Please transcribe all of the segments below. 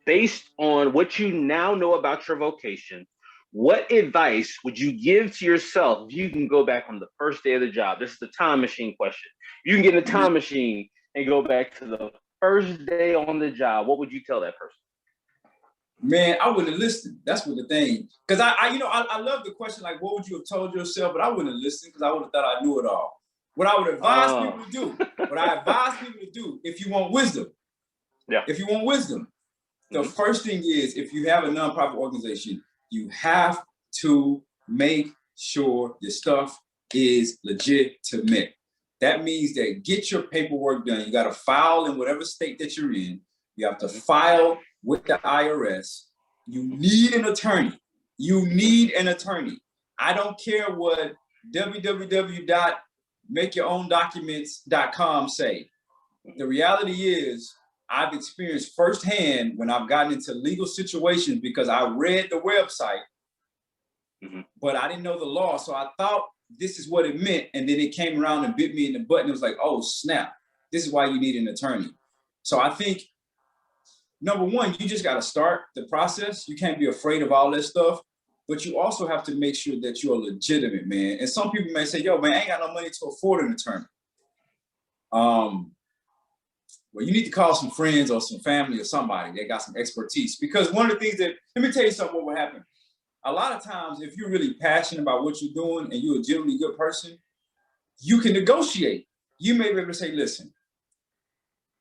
Based on what you now know about your vocation, what advice would you give to yourself if you can go back on the first day of the job? This is the time machine question. You can get in a time machine and go back to the first day on the job. What would you tell that person? Man, I wouldn't have listened. That's what the thing. Because I love the question, like, what would you have told yourself? But I wouldn't have listened because I would have thought I knew it all. What I would advise people to do, if you want wisdom, if you want wisdom, the first thing is, if you have a nonprofit organization, you have to make sure your stuff is legitimate. That means that get your paperwork done. You got to file in whatever state that you're in. You have to file with the IRS. You need an attorney. You need an attorney. I don't care what www.makeyourown.documents.com say. The reality is, I've experienced firsthand when I've gotten into legal situations because I read the website, but I didn't know the law. So I thought this is what it meant. And then it came around and bit me in the butt and it was like, oh, snap. This is why you need an attorney. So I think, number one, you just got to start the process. You can't be afraid of all this stuff, but you also have to make sure that you're legitimate, man. And some people may say, yo, man, I ain't got no money to afford an attorney. Well, you need to call some friends or some family or somebody that got some expertise. Because one of the things that, let me tell you something, what will happen. A lot of times, if you're really passionate about what you're doing and you're a genuinely good person, you can negotiate. You may be able to say, listen,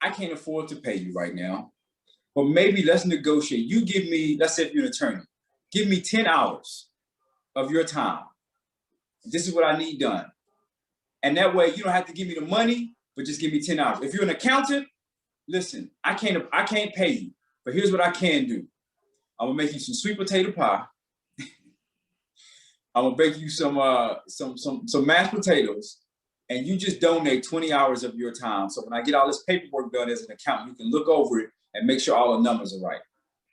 I can't afford to pay you right now, but maybe let's negotiate. You give me, let's say if you're an attorney, give me 10 hours of your time. This is what I need done. And that way you don't have to give me the money, but just give me 10 hours. If you're an accountant, listen, I can't pay you, but here's what I can do. I'm gonna make you some sweet potato pie. I'm gonna bake you some mashed potatoes, and you just donate 20 hours of your time. So when I get all this paperwork done as an accountant, you can look over it and make sure all the numbers are right.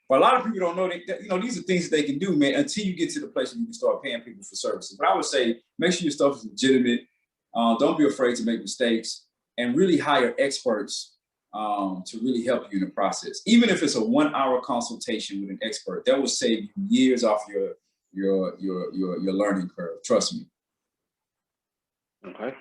But a lot of people don't know that these are things that they can do, man, until you get to the place where you can start paying people for services. But I would say, make sure your stuff is legitimate. Don't be afraid to make mistakes, and really hire experts to really help you in the process. Even if it's a 1-hour consultation with an expert, that will save you years off your learning curve. Trust me. Okay.